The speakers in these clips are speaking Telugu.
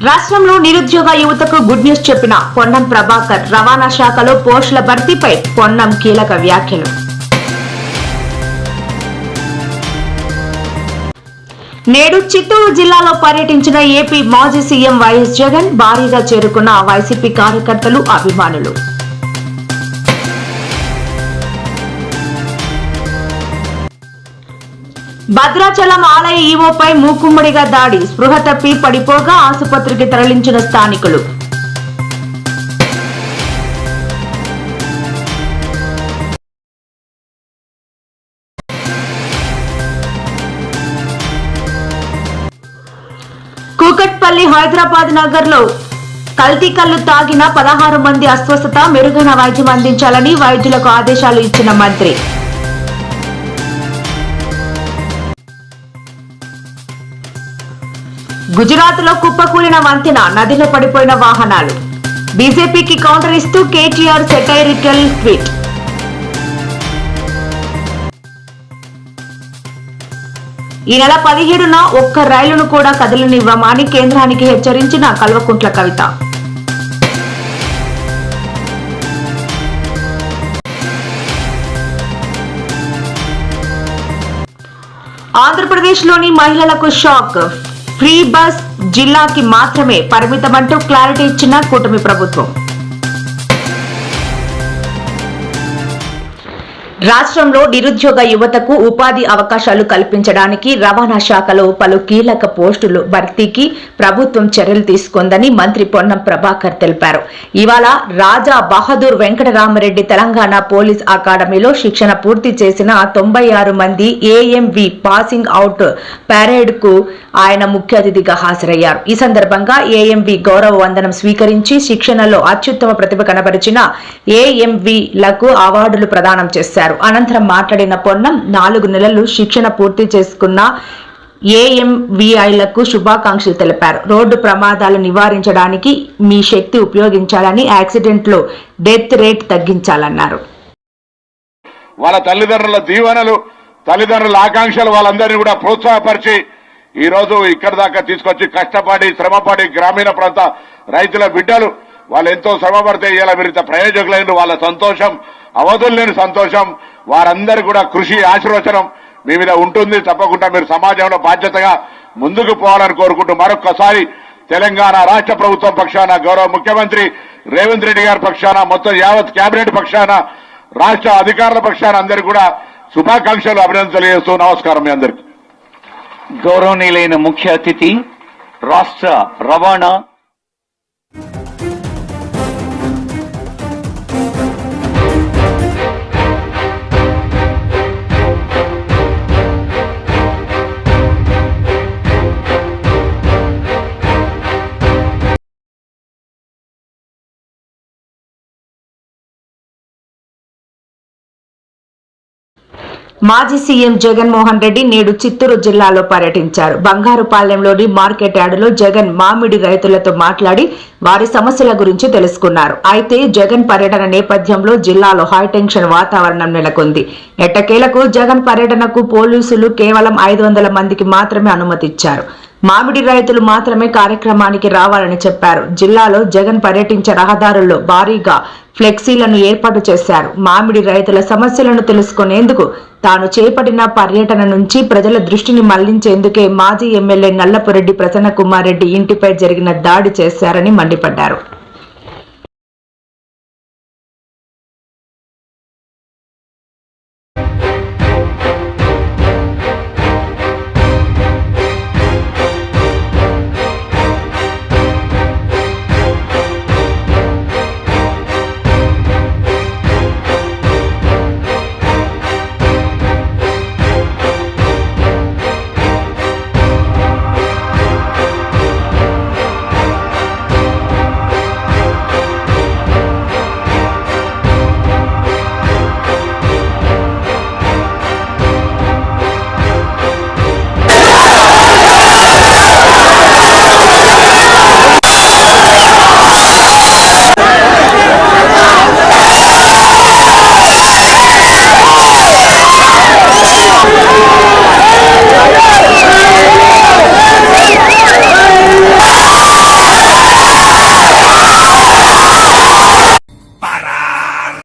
రాష్ట్రంలో నిరుద్యోగ యువతకు గుడ్ న్యూస్ చెప్పిన పొన్నం ప్రభాకర్. రవాణా శాఖలో పోస్టుల భర్తీపై పొన్నం కీలక వ్యాఖ్యలు. నేడు చిత్తూరు జిల్లాలో పర్యటించిన ఏపీ మాజీ సీఎం వైఎస్ జగన్. భారీగా చేరుకున్న వైసీపీ కార్యకర్తలు, అభిమానులు. భద్రాచలం ఆలయ ఈవోపై మూకుమ్మడిగా దాడి. స్పృహ తప్పి పడిపోగా ఆసుపత్రికి తరలించిన స్థానికులు. కూకట్పల్లి హైదరాబాద్ నగర్లో కల్తీ కల్లు తాగిన 16 మంది అస్వస్థత. మెరుగైన వైద్యం అందించాలని వైద్యులకు ఆదేశాలు ఇచ్చిన మంత్రి. గుజరాత్లో కుప్పకూలిన వంతెన, నదిలో పడిపోయిన వాహనాలు. బీజేపీకి కౌంటర్ ఇస్తూ కేటీఆర్ సెటైరికల్ ట్వీట్. ఈ నెల 17న ఒక్క రైలును కూడా కదలనివ్వమని కేంద్రానికి హెచ్చరించిన కల్వకుంట్ల కవిత. ఆంధ్రప్రదేశ్లోని మహిళలకు షాక్. ఫ్రీ బస్ జిల్లాకి మాత్రమే పరిమితమంటూ క్లారిటీ ఇచ్చిన కూటమి ప్రభుత్వం. రాష్ట్రంలో నిరుద్యోగ యువతకు ఉపాధి అవకాశాలు కల్పించడానికి రవాణా శాఖలో పలు కీలక పోస్టులు భర్తీకి ప్రభుత్వం చర్యలు తీసుకుందని మంత్రి పొన్నం ప్రభాకర్ తెలిపారు. ఇవాళ రాజా బహదూర్ వెంకటరామరెడ్డి తెలంగాణ పోలీస్ అకాడమీలో శిక్షణ పూర్తి చేసిన 96 మంది ఏఎంవి పాసింగ్ అవుట్ పరేడ్ కు ఆయన ముఖ్య అతిథిగా హాజరయ్యారు. ఈ సందర్భంగా ఏఎంవి గౌరవ వందనం స్వీకరించి శిక్షణలో అత్యుత్తమ ప్రతిభ కనబరిచిన ఏఎంవిలకు అవార్డులు ప్రదానం చేశారు. అనంతరం మాట్లాడిన పొన్నం 4 నెలలు శిక్షణ పూర్తి చేసుకున్న ఏఎంవిఐలకు శుభాకాంక్షలు తెలిపారు. రోడ్డు ప్రమాదాలు నివారించడానికి మీ శక్తి ఉపయోగించాలని, యాక్సిడెంట్లో డెత్ రేట్ తగ్గించాలన్నారు. వాళ్ళ తల్లిదండ్రుల దీవెనలు, తల్లిదండ్రుల ఆకాంక్షలు వాళ్ళందరినీ కూడా ప్రోత్సాహపరిచి ఈ రోజు ఇక్కడి దాకా తీసుకొచ్చి కష్టపడి శ్రమపడి గ్రామీణ ప్రాంత రైతుల బిడ్డలు వాళ్ళు ఎంతో శ్రమపడితే ఇలా వీరిత ప్రయోజకులైన వాళ్ళ సంతోషం అవధుల్లేని సంతోషం. వారందరూ కూడా కృషి ఆశీర్వచనం మీ మీద ఉంటుంది. తప్పకుండా మీరు సమాజంలో బాధ్యతగా ముందుకు పోవాలని కోరుకుంటూ మరొక్కసారి తెలంగాణ రాష్ట్ర ప్రభుత్వం పక్షాన, గౌరవ ముఖ్యమంత్రి రేవంత్ రెడ్డి గారి పక్షాన, మొత్తం యావత్ కేబినెట్ పక్షాన, రాష్ట్ర అధికారుల పక్షాన అందరికీ కూడా శుభాకాంక్షలు, అభినందనలు తెలియజేస్తూ నమస్కారం మీ అందరికీ. గౌరవనీయులైన ముఖ్య అతిథి రాష్ట్ర రవాణా మాజీ సీఎం జగన్మోహన్ రెడ్డి నేడు చిత్తూరు జిల్లాలో పర్యటించారు. బంగారుపాలెంలోని మార్కెట్ యార్డులో జగన్ మామిడి రైతులతో మాట్లాడి వారి సమస్యల గురించి తెలుసుకున్నారు. అయితే జగన్ పర్యటన నేపథ్యంలో జిల్లాలో హైటెన్షన్ వాతావరణం నెలకొంది. ఎట్టకేలకు జగన్ పర్యటనకు పోలీసులు కేవలం 500 మందికి మాత్రమే అనుమతిచ్చారు. మామిడి రైతులు మాత్రమే కార్యక్రమానికి రావాలని చెప్పారు. జిల్లాలో జగన్ పర్యటించే రహదారుల్లో భారీగా ఫ్లెక్సీలను ఏర్పాటు చేశారు. మామిడి రైతుల సమస్యలను తెలుసుకునేందుకు తాను చేపట్టిన పర్యటన నుంచి ప్రజల దృష్టిని మళ్లించేందుకే మాజీ ఎమ్మెల్యే నల్లపురెడ్డి ప్రసన్నకుమార్ రెడ్డి ఇంటిపై జరిగిన దాడి చేశారని మండిపడ్డారు.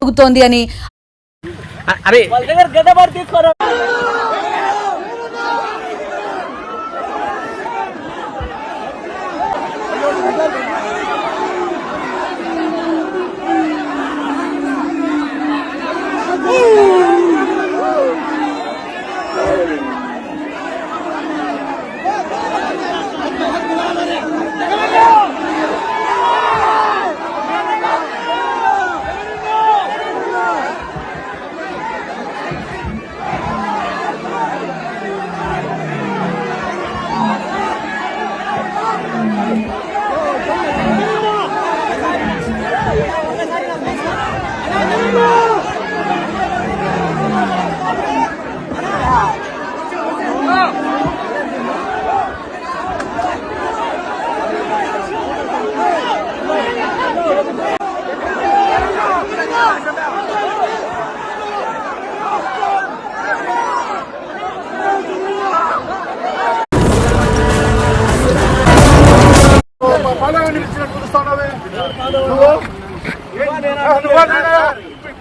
జరుగుతోంది అని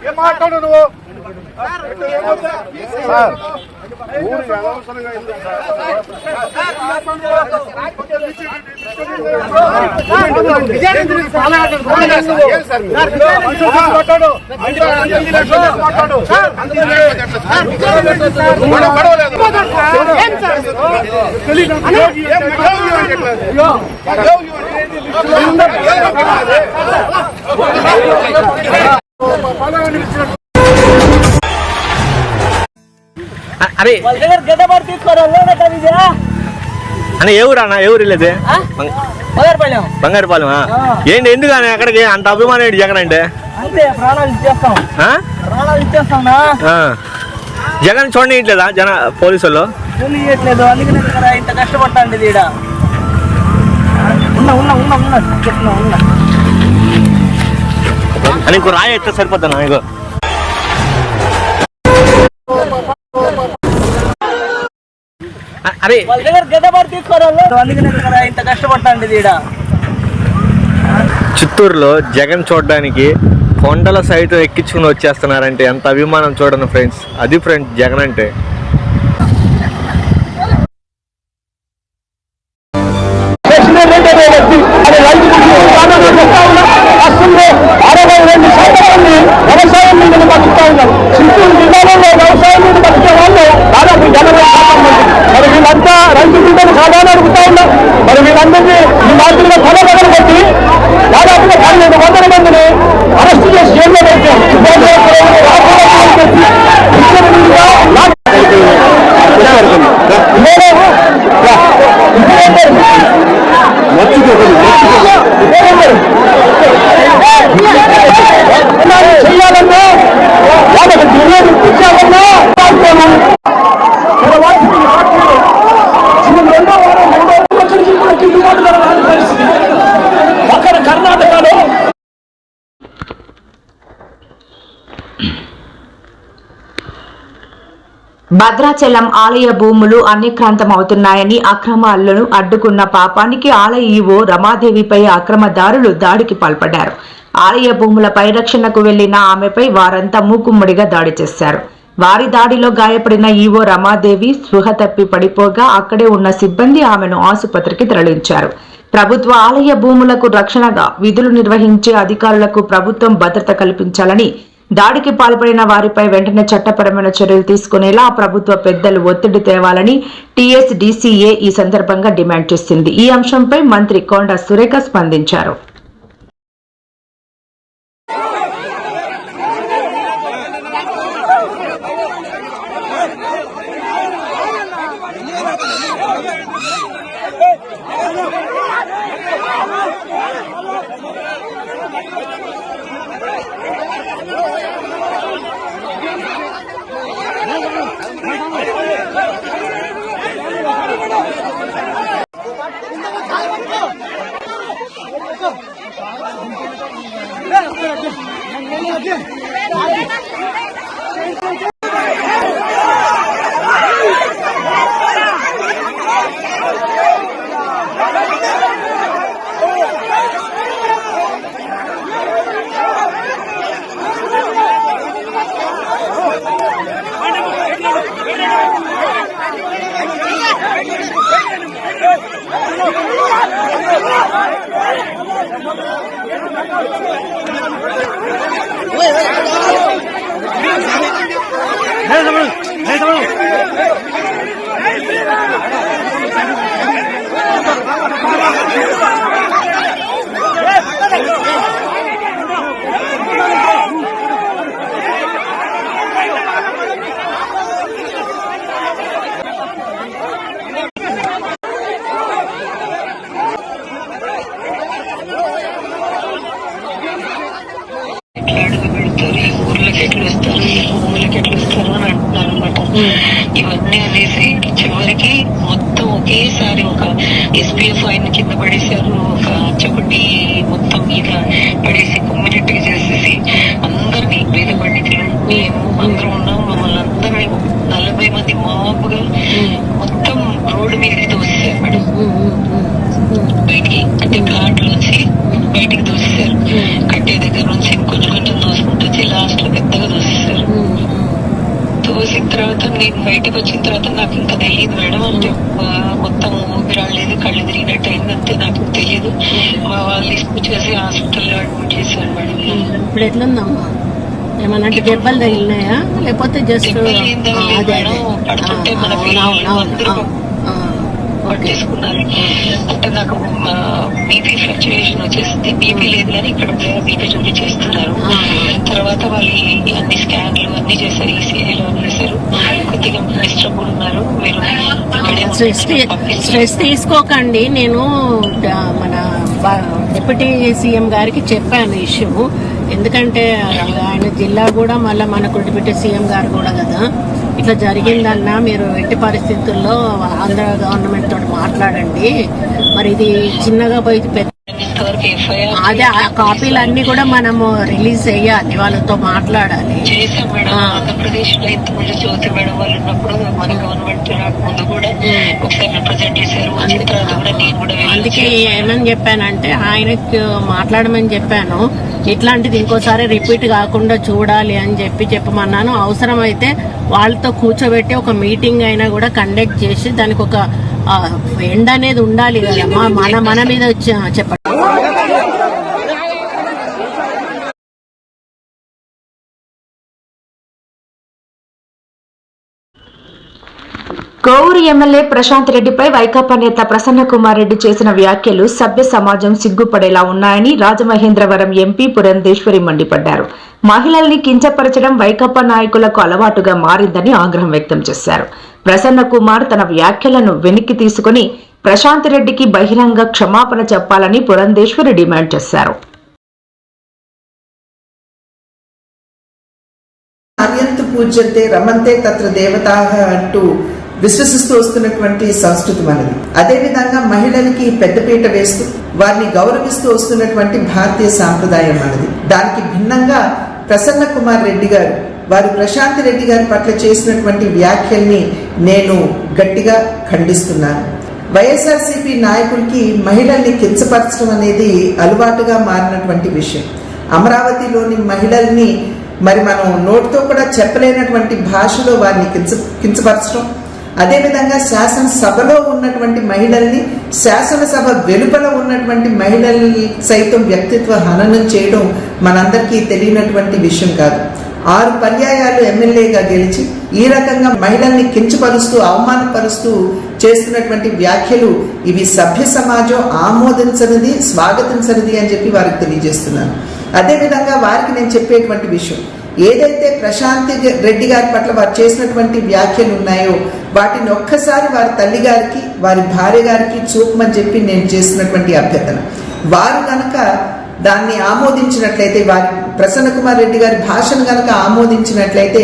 ఏం మాట్లాడు నువ్వు అరే అన్న ఏ ఊరు అన్న ఏ ఊరు వెళ్ళేది బంగారుపాలెం ఏంటి ఎందుకు అన్న అక్కడికి అంత అభిమానం ఏంటి జగన్ అంటే జగన్ చూడనియట్లేదా జన పోలీసు వాళ్ళు ఇంత కష్టపడతాండి అని ఇంకో రాయి ఎట్లా సరిపోతాను నీకు అరే ఇంత కష్టపడతాండి చిత్తూరులో జగన్ చూడడానికి కొండల సైతం ఎక్కించుకుని వచ్చేస్తున్నారంటే ఎంత అభిమానం చూడండి ఫ్రెండ్స్. అది ఫ్రెండ్స్ జగన్ అంటే. వ్యవసాయం మీద బతుకుతా ఉన్నారు. చిత్తూరు జిల్లాలో వ్యవసాయం మీద బతికే వాళ్ళు దాదాపు 80% మంది. మరి వీళ్ళంతా రైతు బిడ్డలు సాధారణ అడుగుతా ఉన్నారు. మరి వీళ్ళందరినీ ఈ మాదిరిగా కొనబడలు కొట్టి దాదాపుగా 1200 మందిని అరెస్ట్ చేసి జైల్లో పెట్టాం. చేయాలన్నా వాళ్ళకి ఇచ్చాలన్నా రెండో వారం 3 లక్షలకి కూడా గిట్టుబాటు ధర రాని పరిస్థితి. అక్కడ కర్ణాటకలో భద్రాచలం ఆలయ భూములు అన్యక్రాంతమవుతున్నాయని అక్రమాలను అడ్డుకున్న పాపానికి ఆలయ ఈవో రమాదేవిపై అక్రమదారులు దాడికి పాల్పడ్డారు. ఆలయ భూముల పరిరక్షణకు వెళ్లిన ఆమెపై వారంతా మూకుమ్మడిగా దాడి చేశారు. వారి దాడిలో గాయపడిన ఈవో రమాదేవి స్పృహ తప్పి పడిపోగా అక్కడే ఉన్న సిబ్బంది ఆమెను ఆసుపత్రికి తరలించారు. ప్రభుత్వ ఆలయ భూములకు రక్షణగా విధులు నిర్వహించే అధికారులకు ప్రభుత్వం భద్రత కల్పించాలని, దాడికి పాల్పడిన వారిపై వెంటనే చట్టపరమైన చర్యలు తీసుకునేలా ప్రభుత్వ పెద్దలు ఒత్తిడి తేవాలని టీఎస్డీసీఏ ఈ సందర్భంగా డిమాండ్ చేసింది. ఈ అంశంపై మంత్రి కొండా సురేఖ స్పందించారు. ఇవన్నీ అనేసి చివరికి మొత్తం ఒకేసారి ఒక ఎస్పీఎఫ్ ఆయన కింద పడేశారు, ఒక చెప్పుటి మొత్తం మీద పడేసి కమ్యూనిటీ చేసేసి అందరినీ పేద పండితులు మేము అందరం ఉన్నాం. మమ్మల్ని అందరినీ 40 మంది మాపుగా మొత్తం రోడ్డు మీదకి తోసేశారు మేడం. బయటికి అంటే ఘాట్ నుంచి బయటికి తోసేశారు. కట్టే దగ్గర నుంచి కొంచెం కొంచెం తోసుకుంటూ వచ్చి లాస్ట్ లో పెద్దగా తోసేశారు. తోసిన తర్వాత నేను బయటకు వచ్చిన తర్వాత నాకు ఇంకా తెలియదు మేడం. అంటే మొత్తం ఊపిరాడలేదు, కళ్ళు తిరిగినట్టు అయిందంటే నాకు తెలియదు. మా వాళ్ళు తీసుకొచ్చేసి హాస్పిటల్లో అడ్మిట్ చేశారు మేడం. ఇప్పుడు ఎట్లుందమ్మా? ఏమన్నా దెబ్బలు తగిలినాయా లేకపోతే జస్ట్ పడుతుంటే మన పిల్లలు పట్టేసుకున్నారు. అంటే నాకు బీపీ ఫ్లక్చుయేషన్ వచ్చేసింది. బీపీ లేదు కానీ ఇక్కడ బీపీ చూపించేస్తున్నారు. తర్వాత వాళ్ళు అన్ని స్కాన్లు అన్ని చేశారు, ఈసీఐలో చేశారు. కొద్దిగా డిస్టర్బ్ ఉన్నారు. స్ట్రెస్ తీసుకోకండి. నేను మన డిప్యూటీ సీఎం గారికి చెప్పాను ఇష్యూ. ఎందుకంటే ఆయన జిల్లా కూడా మళ్ళీ మనకు డిప్యూటీ సీఎం గారు కూడా కదా, ఇట్లా జరిగిందన్నా మీరు ఎట్టి పరిస్థితుల్లో ఆంధ్ర గవర్నమెంట్ తోటి మాట్లాడండి. మరి ఇది చిన్నగా పోయి అదే ఆ కాపీలన్నీ కూడా మనము రిలీజ్ చేయాలి, వాళ్ళతో మాట్లాడాలి. చేశాం మేడం. ఆంధ్రప్రదేశ్ లో ఇంతకుముందు జ్యోతి మేడం వాళ్ళు ఉన్నప్పుడు మన గవర్నమెంట్ రాకముందు కూడా ఒకసారి రిప్రజెంట్ చేశారు. అందుకే ఏమని చెప్పానంటే ఆయనకు మాట్లాడమని చెప్పాను. ఇట్లాంటిది ఇంకోసారి రిపీట్ కాకుండా చూడాలి అని చెప్పమన్నాను. అవసరమైతే వాళ్ళతో కూర్చోబెట్టి ఒక మీటింగ్ అయినా కూడా కండక్ట్ చేసి దానికి ఒక ఎండ్ అనేది ఉండాలి కదా. మన మీద వచ్చి చెప్పండి. కోవూరు ఎమ్మెల్యే ప్రశాంత్ రెడ్డిపై వైకాపా నేత ప్రసన్న కుమార్ రెడ్డి చేసిన వ్యాఖ్యలు సభ్య సమాజం సిగ్గుపడేలా ఉన్నాయని రాజమహేంద్రవరం ఎంపీ పురంధేశ్వరి మండిపడ్డారు. మహిళల్ని కించపరచడం వైకాపా నాయకులకు అలవాటుగా మారిందని ఆగ్రహం వ్యక్తం చేశారు. ప్రసన్న కుమార్ తన వ్యాఖ్యలను వెనక్కి తీసుకుని ప్రశాంత్ రెడ్డికి బహిరంగ క్షమాపణ చెప్పాలని పురంధేశ్వరి డిమాండ్ చేశారు. అర్యంతు పూజ్యంతే రమంతే తత్ర దేవతాః అంటూ విశ్వసిస్తూ వస్తున్నటువంటి సంస్కృతి మనది. అదేవిధంగా మహిళలకి పెద్దపీట వేస్తూ వారిని గౌరవిస్తూ వస్తున్నటువంటి భారతీయ సాంప్రదాయం మనది. దానికి భిన్నంగా ప్రసన్న కుమార్ రెడ్డి గారు వారు ప్రశాంత్ రెడ్డి గారి పట్ల చేసినటువంటి వ్యాఖ్యల్ని నేను గట్టిగా ఖండిస్తున్నాను. వైఎస్ఆర్సీపీ నాయకులకి మహిళల్ని కించపరచడం అనేది అలవాటుగా మారినటువంటి విషయం. అమరావతిలోని మహిళల్ని మరి మనం నోటితో కూడా చెప్పలేనటువంటి భాషలో వారిని కించపరచడం, అదేవిధంగా శాసనసభలో ఉన్నటువంటి మహిళల్ని శాసనసభ వెలుపల ఉన్నటువంటి మహిళల్ని సైతం వ్యక్తిత్వ హననం చేయడం మనందరికీ తెలియనటువంటి విషయం కాదు. 6 పర్యాయాలు ఎమ్మెల్యేగా గెలిచి ఈ రకంగా మహిళల్ని కించపరుస్తూ అవమానపరుస్తూ చేస్తున్నటువంటి వ్యాఖ్యలు ఇవి సభ్య సమాజం ఆమోదించనిది, స్వాగతించనిది అని చెప్పి వారికి తెలియజేస్తున్నాను. అదేవిధంగా వారికి నేను చెప్పేటువంటి విషయం, ఏదైతే ప్రశాంత్ రెడ్డి గారి పట్ల వారు చేసినటువంటి వ్యాఖ్యలు ఉన్నాయో వాటిని ఒక్కసారి వారి తల్లి గారికి వారి భార్య గారికి చూపమని చెప్పి నేను చేసినటువంటి అభ్యర్థన. వారు కనుక దాన్ని ఆమోదించినట్లయితే, వారి ప్రసన్న కుమార్ రెడ్డి గారి భాషను కనుక ఆమోదించినట్లయితే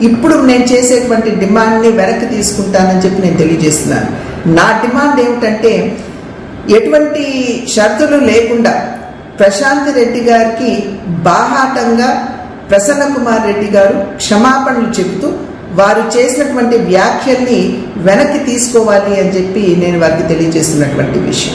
ఇప్పుడు నేను చేసేటువంటి డిమాండ్ని వెనక్కి తీసుకుంటానని చెప్పి నేను తెలియజేస్తున్నాను. నా డిమాండ్ ఏమిటంటే ఎటువంటి షరతులు లేకుండా ప్రశాంత్ రెడ్డి గారికి బాహాటంగా ప్రసన్న కుమార్ రెడ్డి గారు క్షమాపణలు చెబుతూ వారు చేసినటువంటి వ్యాఖ్యల్ని వెనక్కి తీసుకోవాలి అని చెప్పి నేను వారికి తెలియజేస్తున్నటువంటి విషయం.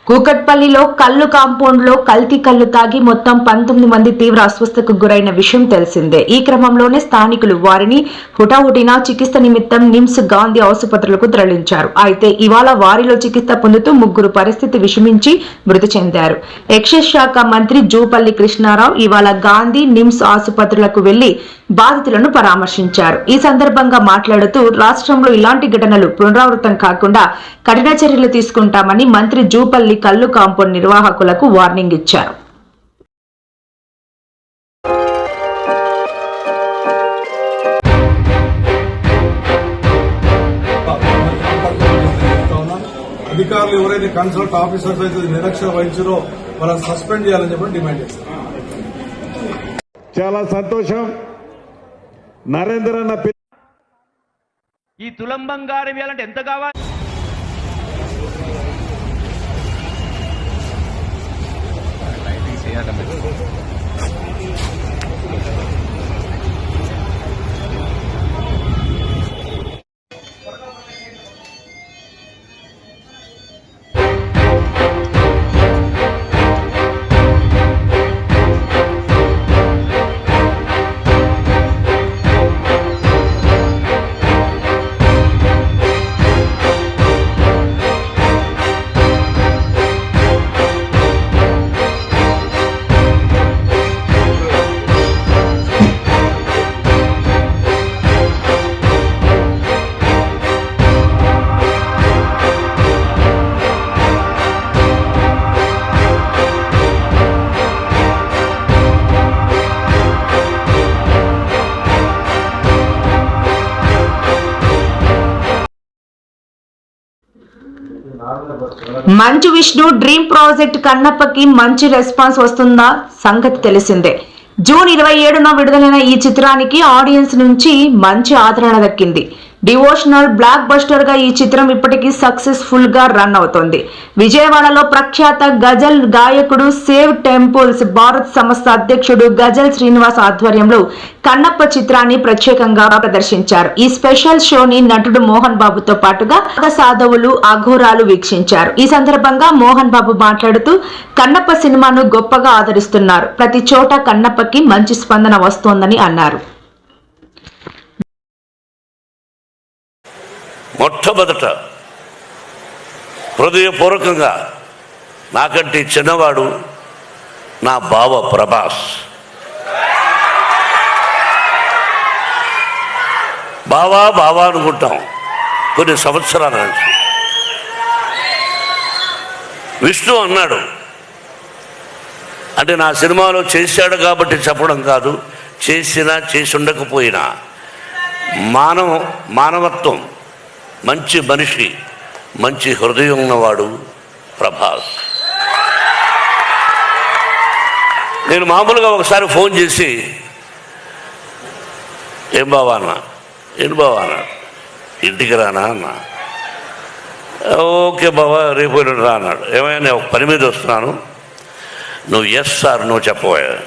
కూకట్పల్లిలో కల్లు కాంపౌండ్ లో కల్తీ కల్లు తాగి మొత్తం 19 మంది తీవ్ర అస్వస్థతకు గురైన విషయం తెలిసిందే. ఈ క్రమంలోనే స్థానికులు వారిని హుటాహుటిన చికిత్స నిమిత్తం నిమ్స్ గాంధీ ఆసుపత్రులకు తరలించారు. అయితే ఇవాళ వారిలో చికిత్స పొందుతూ 3 పరిస్థితి విషమించి మృతి చెందారు. ఎక్సైజ్ శాఖ మంత్రి జూపల్లి కృష్ణారావు ఇవాళ గాంధీ నిమ్స్ ఆసుపత్రులకు వెళ్లి బాధితులను పరామర్శించారు. ఈ సందర్భంగా మాట్లాడుతూ రాష్ట్రంలో ఇలాంటి ఘటనలు పునరావృతం కాకుండా కఠిన చర్యలు తీసుకుంటామని మంత్రి జూపల్లి కల్లు కాంపౌండ్ నిర్వాహకులకు వార్నింగ్ ఇచ్చారు. అధికారులు ఎవరైతే కన్సల్ట్ ఆఫీసర్స్ అయితే నిరక్షర వహించారో వాళ్ళని సస్పెండ్ చేయాలని చెప్పి డిమాండ్ చేస్తారు. చాలా సంతోషం. నరేంద్ర అన్న ఈ తులం బంగారం ఇవ్వాలంటే ఎంత కావాలి? మంచు విష్ణు డ్రీమ్ ప్రాజెక్ట్ కన్నప్పకి మంచి రెస్పాన్స్ వస్తుందా సంగతి తెలిసిందే. జూన్ 27న విడుదలైన ఈ చిత్రానికి ఆడియన్స్ నుంచి మంచి ఆదరణ దక్కింది. డివోషనల్ బ్లాక్ బస్టర్ గా ఈ చిత్రం ఇప్పటికీ సక్సెస్ఫుల్ గా రన్ అవుతోంది. విజయవాడలో ప్రఖ్యాత గజల్ గాయకుడు సేవ్ టెంపుల్స్ భారత్ సంస్థ అధ్యక్షుడు గజల్ శ్రీనివాస్ ఆధ్వర్యంలో కన్నప్ప చిత్రాన్ని ప్రత్యేకంగా ప్రదర్శించారు. ఈ స్పెషల్ షోని నటుడు మోహన్ బాబుతో పాటుగా సాధవులు అఘోరాలు వీక్షించారు. ఈ సందర్భంగా మోహన్ బాబు మాట్లాడుతూ కన్నప్ప సినిమాను గొప్పగా ఆదరిస్తున్నారు. ప్రతి చోట కన్నప్పకి మంచి స్పందన వస్తోందని అన్నారు. మొట్టమొదట హృదయపూర్వకంగా నాకంటే చిన్నవాడు నా బావ ప్రభాస్. బావా బావా అనుకుంటాం కొన్ని సంవత్సరాల నుంచి. విష్ణు అన్నాడు అంటే నా సినిమాలో చేశాడు కాబట్టి చెప్పడం కాదు, చేసినా చేసి ఉండకపోయినా మానవత్వం, మంచి మనిషి, మంచి హృదయం ఉన్నవాడు ప్రభాస్. నేను మామూలుగా ఒకసారి ఫోన్ చేసి ఏం బావా అన్నా, ఇంటికి రానా అన్నా. ఓకే బావా రేపు రా అన్నాడు. ఏమైనా నేను ఒక పని మీద వస్తున్నాను, నువ్వు ఎస్ సార్ నువ్వు చెప్పబోయా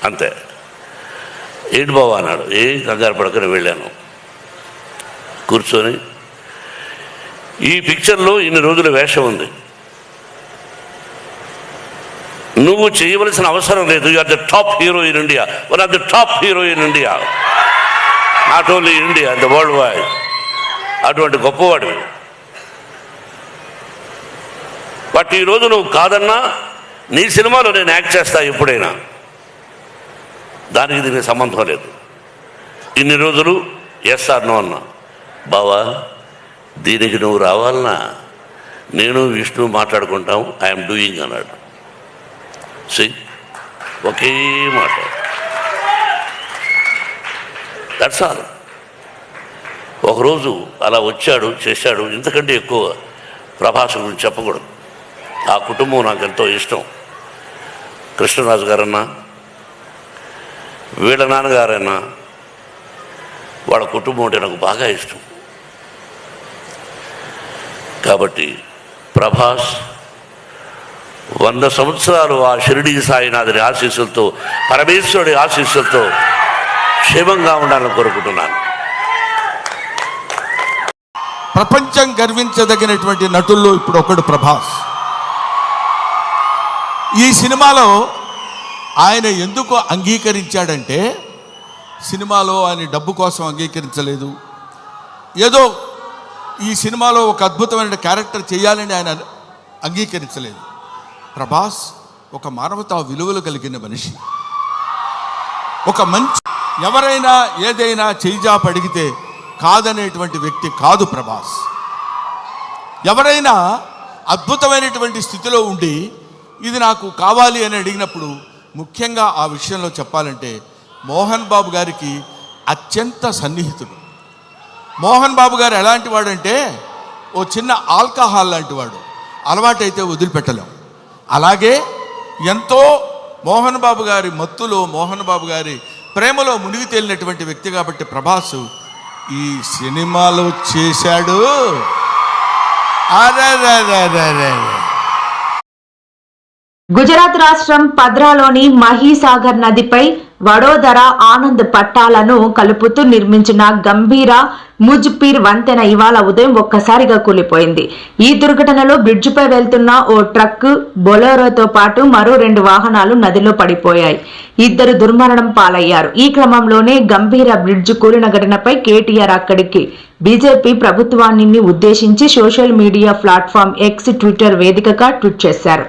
అంతే. ఏంటి బావా అన్నాడు. ఏం కంగారు పడకని వెళ్ళాను. కూర్చొని ఈ పిక్చర్లో ఇన్ని రోజుల వేషం ఉంది, నువ్వు చేయవలసిన అవసరం లేదు. You are the top hero in India, one of the top hero in India, not only India, the world wide. అటువంటి గొప్పవాడు. బట్ ఈరోజు నువ్వు కాదన్నా నీ సినిమాలో నేను యాక్ట్ చేస్తా ఎప్పుడైనా, దానికి దీనికి సంబంధం లేదు. ఇన్ని రోజులు ఎస్ఆర్ నో అన్నా. బావా దీనికి నువ్వు రావాలన్నా నేను విష్ణు మాట్లాడుకుంటాం, ఐఎమ్ డూయింగ్ అన్నాడు. ఒకే మాట, దట్స్ ఆల్. ఒకరోజు అలా వచ్చాడు, చేశాడు. ఇంతకంటే ఎక్కువ ప్రభాస్ గురించి చెప్పకూడదు. ఆ కుటుంబం నాకు ఎంతో ఇష్టం. కృష్ణరాజు గారన్నా, వీళ్ళ నాన్నగారన్నా, వాళ్ళ కుటుంబం అంటే నాకు బాగా ఇష్టం. కాబట్టి ప్రభాస్ 100 సంవత్సరాలు ఆ షిరిడి సాయినాథుని ఆశీస్సులతో, పరమేశ్వరుడి ఆశీస్సులతో క్షేమంగా ఉండాలని కోరుకుంటున్నాను. ప్రపంచం గర్వించదగినటువంటి నటుల్లో ఇప్పుడు ఒకడు ప్రభాస్. ఈ సినిమాలో ఆయన ఎందుకు అంగీకరించాడంటే, సినిమాలో ఆయన డబ్బు కోసం అంగీకరించలేదు, ఏదో ఈ సినిమాలో ఒక అద్భుతమైన క్యారెక్టర్ చేయాలని ఆయన అంగీకరించలేదు. ప్రభాస్ ఒక మానవతా విలువలు కలిగిన మనిషి, ఒక మంచి, ఎవరైనా ఏదైనా చేయిజాప అడిగితే కాదనేటువంటి వ్యక్తి కాదు ప్రభాస్. ఎవరైనా అద్భుతమైనటువంటి స్థితిలో ఉండి ఇది నాకు కావాలి అని అడిగినప్పుడు, ముఖ్యంగా ఆ విషయంలో చెప్పాలంటే మోహన్ బాబు గారికి అత్యంత సన్నిహితుడు. మోహన్ బాబు గారు ఎలాంటి వాడంటే, ఓ చిన్న ఆల్కహాల్ లాంటి వాడు, అలవాటైతే వదిలిపెట్టలేం. అలాగే ఎంతో మోహన్ బాబు గారి మత్తులో, మోహన్ బాబు గారి ప్రేమలో మునిగి తేలినటువంటి వ్యక్తి కాబట్టి ప్రభాస్ ఈ సినిమాలో చేశాడు. గుజరాత్ రాష్ట్రం పద్రాలోని మహీసాగర్ నదిపై వడోదర ఆనంద్ పట్టాలను కలుపుతూ నిర్మించిన గంభీర ముజ్పీర్ వంతెన ఇవాళ ఉదయం ఒక్కసారిగా కూలిపోయింది. ఈ దుర్ఘటనలో బ్రిడ్జిపై వెళ్తున్న ఓ ట్రక్, బొలెరోతో పాటు మరో 2 వాహనాలు నదిలో పడిపోయాయి. 2 దుర్మరణం పాలయ్యారు. ఈ క్రమంలోనే గంభీర బ్రిడ్జ్ కూలిన ఘటనపై కేటీఆర్ అక్కడికి బీజేపీ ప్రభుత్వాన్ని ఉద్దేశించి social media platform X Twitter వేదికగా ట్వీట్ చేశారు.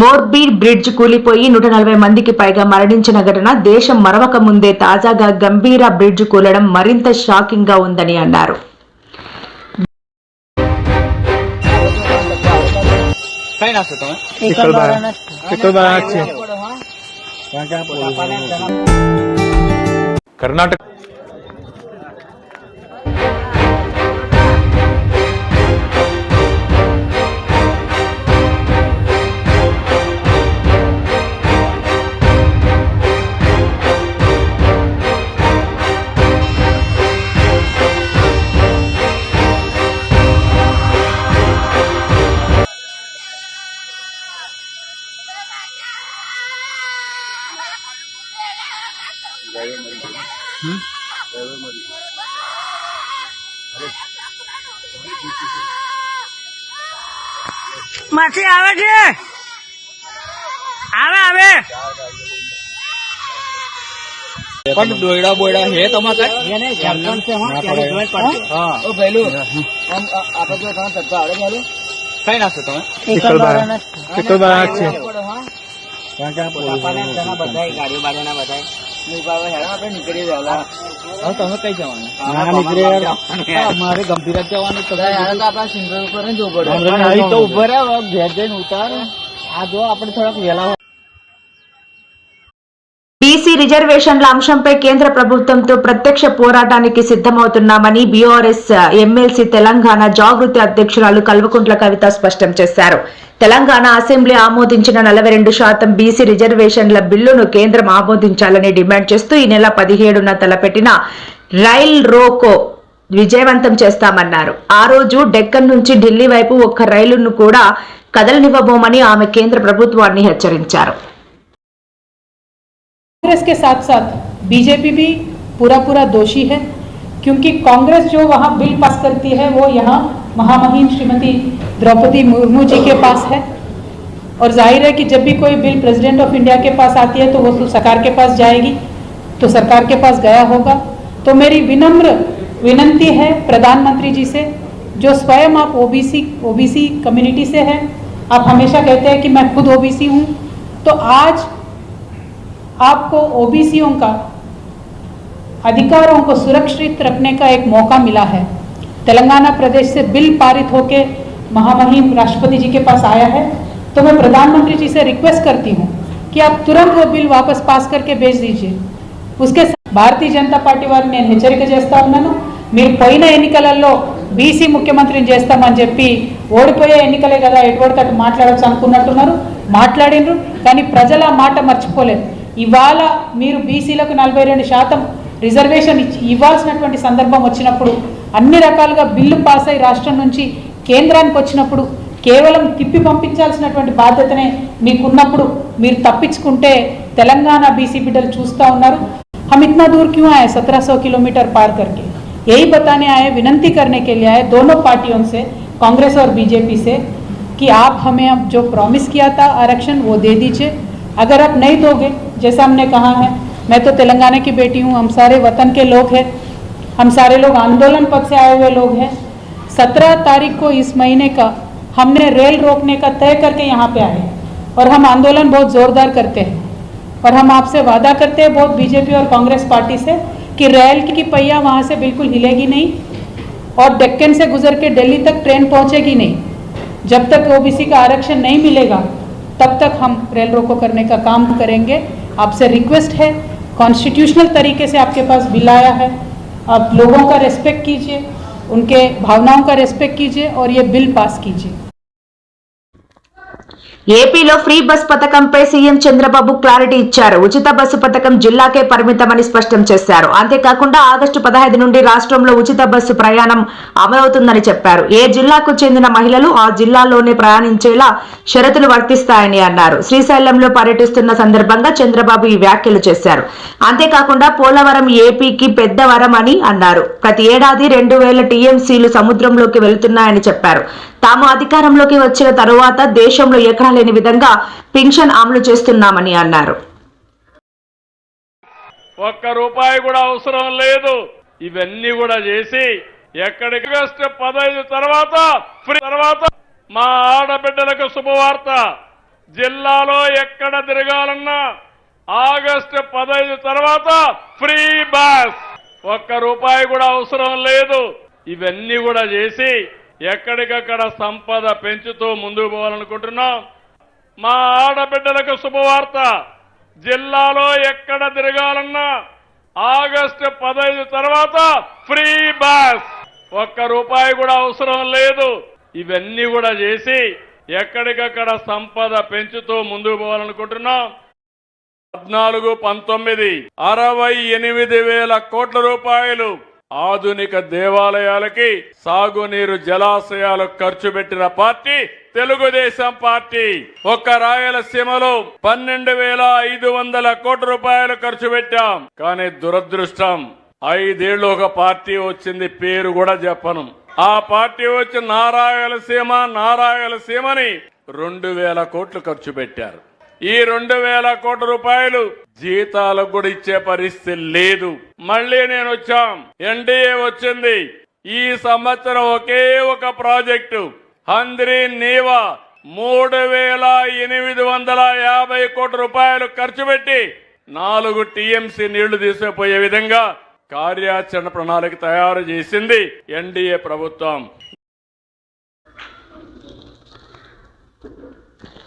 మోర్బీ బ్రిడ్జ్ కూలిపోయి 140 మందికి పైగా మరణించిన ఘటన దేశం మరవక ముందే తాజాగా గంభీర బ్రిడ్జ్ కూలడం మరింత షాకింగ్ గా ఉందని అన్నారు. కర్ణాటక માછી આવે છે, આવે આવે પણ દોયડા બોયડા હે તમારે આપણે જો તત્વ આવડે ચાલુ કઈ નાખશો તમે બધા ગાડીઓ બાડીઓના બધા નીકળી જવા. તમે કઈ જવાનું? મારે ગંભીર જ જવાનું. આપડા સિંગર ઉપર જવું પડે તો ઉભો રહ્યો ઘેર જઈને ઉતાર. આ જો આપણે થોડાક વેલા. బీసీ రిజర్వేషన్ల అంశంపై కేంద్ర ప్రభుత్వంతో ప్రత్యక్ష పోరాటానికి సిద్ధమవుతున్నామని బీఆర్ఎస్ ఎమ్మెల్సీ తెలంగాణ జాగృతి అధ్యక్షురాలు కల్వకుంట్ల కవిత స్పష్టం చేశారు. తెలంగాణ అసెంబ్లీ ఆమోదించిన 42% బీసీ రిజర్వేషన్ల బిల్లును కేంద్రం ఆమోదించాలని డిమాండ్ చేస్తూ ఈ నెల 17న తలపెట్టిన రైల్ రోకో విజయవంతం చేస్తామన్నారు. ఆ రోజు డెక్కన్ నుంచి ఢిల్లీ వైపు ఒక్క రైలును కూడా కదలనివ్వబోమని ఆమె కేంద్ర ప్రభుత్వాన్ని హెచ్చరించారు. कांग्रेस के साथ साथ बीजेपी भी पूरा दोषी है, क्योंकि कांग्रेस जो वहां बिल पास करती है वो यहाँ महामहिम श्रीमती द्रौपदी मुर्मू जी के पास है, और जाहिर है कि जब भी कोई बिल प्रेसिडेंट ऑफ इंडिया के पास आती है तो वो तो सरकार के पास जाएगी, तो सरकार के पास गया होगा. तो मेरी विनम्र विनंती है प्रधानमंत्री जी से, जो स्वयं आप ओबीसी कम्युनिटी से हैं, आप हमेशा कहते हैं कि मैं खुद ओबीसी हूँ, तो आज आपको ओबीसीओं का अधिकारों को सुरक्षित रखने का एक मौका मिला है. तेलंगाना प्रदेश से बिल पारित होकर महामहिम राष्ट्रपति जी के पास आया है, तो मैं प्रधानमंत्री जी से रिक्वेस्ट करती हूँ कि आप तुरंत वो बिल वापस पास करके भेज दीजिए. उसके भारतीय जनता पार्टी वारिని నేను హెచ్చరిక చేస్తా ఉన్నాను, మీరు పోయిన ఎన్నికలలో బీసీ ముఖ్యమంత్రిని చేస్తామని చెప్పి ఓడిపోయే ఎన్నికలే కదా ఎటువంటి అటు మాట్లాడొచ్చు అనుకున్నట్టున్నారు, మాట్లాడినరు, కానీ ప్రజల మాట మర్చిపోలేదు. ఇవాళ మీరు బీసీలకు 42% రిజర్వేషన్ ఇవ్వాల్సినటువంటి సందర్భం వచ్చినప్పుడు, అన్ని రకాలుగా బిల్లు పాస్ అయి రాష్ట్రం నుంచి కేంద్రానికి వచ్చినప్పుడు కేవలం తిప్పి పంపించాల్సినటువంటి బాధ్యతనే మీకున్నప్పుడు మీరు తప్పించుకుంటే తెలంగాణ బీసీ బిడ్డలు చూస్తూ ఉన్నారు. हम इतना दूर क्यों आए 1700 किलोमीटर पार करके? यही बताने आए, विनंती करने के लिए आए दोनों पार्टियों से, कांग्रेस और बीजेपी से, कि आप हमें अब जो प्रॉमिस किया था आरक्षण वो दे दीजिए। अगर आप नहीं दोगे, जैसा हमने कहा है, मैं तो तेलंगाना की बेटी हूँ, हम सारे वतन के लोग हैं, हम सारे लोग आंदोलन पथ से आए हुए लोग हैं। 17 तारीख को इस महीने का हमने रेल रोकने का तय करके यहाँ पे आए और हम आंदोलन बहुत ज़ोरदार करते हैं और हम आपसे वादा करते हैं बहुत बीजेपी और कांग्रेस पार्टी से कि रेल की पहिया वहाँ से बिल्कुल हिलेगी नहीं और डेक्कन से गुजर के दिल्ली तक ट्रेन पहुँचेगी नहीं। जब तक ओबीसी का आरक्षण नहीं मिलेगा तब तक हम रेल रोको करने का काम करेंगे। आपसे रिक्वेस्ट है, कॉन्स्टिट्यूशनल तरीके से आपके पास बिल आया है, आप लोगों का रेस्पेक्ट कीजिए, उनके भावनाओं का रेस्पेक्ट कीजिए और ये बिल पास कीजिए। ఏపీలో ఫ్రీ బస్ పథకంపై సీఎం చంద్రబాబు క్లారిటీ ఇచ్చారు. ఉచిత బస్సు పథకం జిల్లాకే పరిమితమని స్పష్టం చేశారు. అంతేకాకుండా ఆగస్టు 15 నుండి రాష్ట్రంలో ఉచిత బస్సు ప్రయాణం అమలవుతుందని చెప్పారు. ఏ జిల్లాకు చెందిన మహిళలు ఆ జిల్లాలోనే ప్రయాణించేలా షరతులు వర్తిస్తాయని అన్నారు. శ్రీశైలంలో పర్యటిస్తున్న సందర్భంగా చంద్రబాబు ఈ వ్యాఖ్యలు చేశారు. అంతేకాకుండా పోలవరం ఏపీకి పెద్ద వరం అని అన్నారు. ప్రతి ఏడాది 2000 టీఎంసీలు సముద్రంలోకి వెళుతున్నాయని చెప్పారు. తాము అధికారంలోకి వచ్చిన తరువాత దేశంలో ఎక్కడా లేని విధంగా పింఛన్ అమలు చేస్తున్నామని అన్నారు. ఒక్క రూపాయి కూడా అవసరం లేదు. ఇవన్నీ కూడా చేసి ఎక్కడికి ఆగస్టు 15 తర్వాత మా ఆడబిడ్డలకు శుభవార్త. జిల్లాలో ఎక్కడ తిరగాలన్నా ఆగస్టు 15 తర్వాత ఫ్రీ బస్. ఒక్క రూపాయి కూడా అవసరం లేదు. ఇవన్నీ కూడా చేసి ఎక్కడికక్కడ సంపద పెంచుతూ ముందుకు పోవాలనుకుంటున్నాం. మా ఆడబిడ్డలకు శుభవార్త. జిల్లాలో ఎక్కడ తిరగాలన్నా ఆగస్టు 15 తర్వాత ఫ్రీ బస్. ఒక్క రూపాయి కూడా అవసరం లేదు. ఇవన్నీ కూడా చేసి ఎక్కడికక్కడ సంపద పెంచుతూ ముందుకు పోవాలనుకుంటున్నాం. 14-19 68,000 కోట్ల రూపాయలు ఆధునిక దేవాలయాలకి సాగునీరు జలాశయాలు ఖర్చు పెట్టిన పార్టీ తెలుగుదేశం పార్టీ. ఒక్క రాయలసీమలో 12,500 కోట్ల రూపాయలు ఖర్చు పెట్టాం. కానీ దురదృష్టం, 5 ఏళ్ళు ఒక పార్టీ వచ్చింది, పేరు కూడా చెప్పను. ఆ పార్టీ వచ్చి నారాయలసీమని 2,000 కోట్లు ఖర్చు పెట్టారు. ఈ 2,000 కోట్ల రూపాయలు జీతాలకు కూడా ఇచ్చే పరిస్థితి లేదు. మళ్ళీ నేను వచ్చాం, ఎన్డీఏ వచ్చింది. ఈ సంవత్సరం ఒకే ఒక ప్రాజెక్టు హంద్రీ నీవా 3,850 కోట్ల రూపాయలు ఖర్చు పెట్టి 4 టీఎంసీ నీళ్లు తీసుకుపోయే విధంగా కార్యాచరణ ప్రణాళిక తయారు చేసింది ఎన్డీఏ ప్రభుత్వం.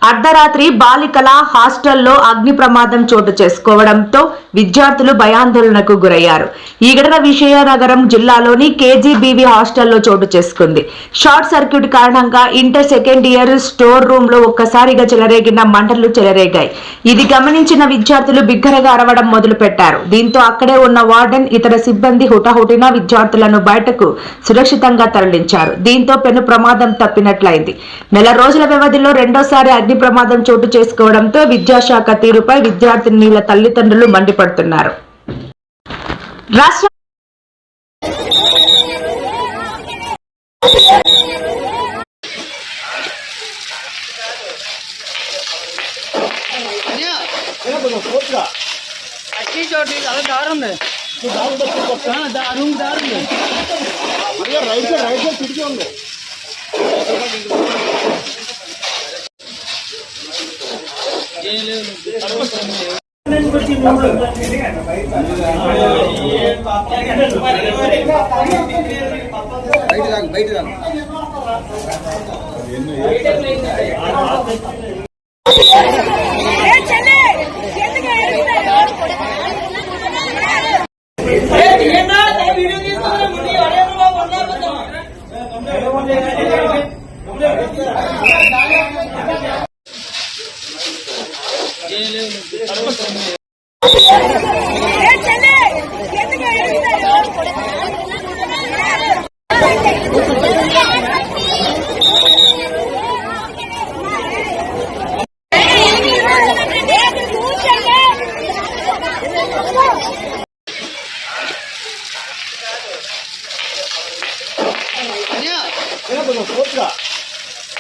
అర్ధరాత్రి బాలికల హాస్టల్లో అగ్ని ప్రమాదం చోటు చేసుకోవడంతో విద్యార్థులు భయాందోళనకు గురయ్యారు. ఈ ఘటన విజయనగరం జిల్లాలోని కేజీబీవీ హాస్టల్లో చోటు చేసుకుంది. షార్ట్ సర్క్యూట్ కారణంగా inter second year store room లో ఒక్కసారిగా చెలరేగిన మంటలు చెలరేగాయి. ఇది గమనించిన విద్యార్థులు బిగ్గరగా అరవడం మొదలు పెట్టారు. దీంతో అక్కడే ఉన్న వార్డెన్, ఇతర సిబ్బంది హుటాహుటిన విద్యార్థులను బయటకు సురక్షితంగా తరలించారు. దీంతో పెను ప్రమాదం తప్పినట్లయింది. నెల రోజుల వ్యవధిలో రెండోసారి అగ్ని ప్రమాదం చోటు చేసుకోవడంతో విద్యాశాఖ తీరుపై విద్యార్థినీల తల్లిదండ్రులు మండిపడుతున్నారు. రాష్ట్ర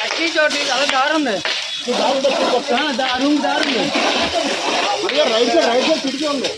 అట్టి చోటి అలా దారి ఉంది దారు దారు రైట్ సైడ్ కిటికీ ఉంది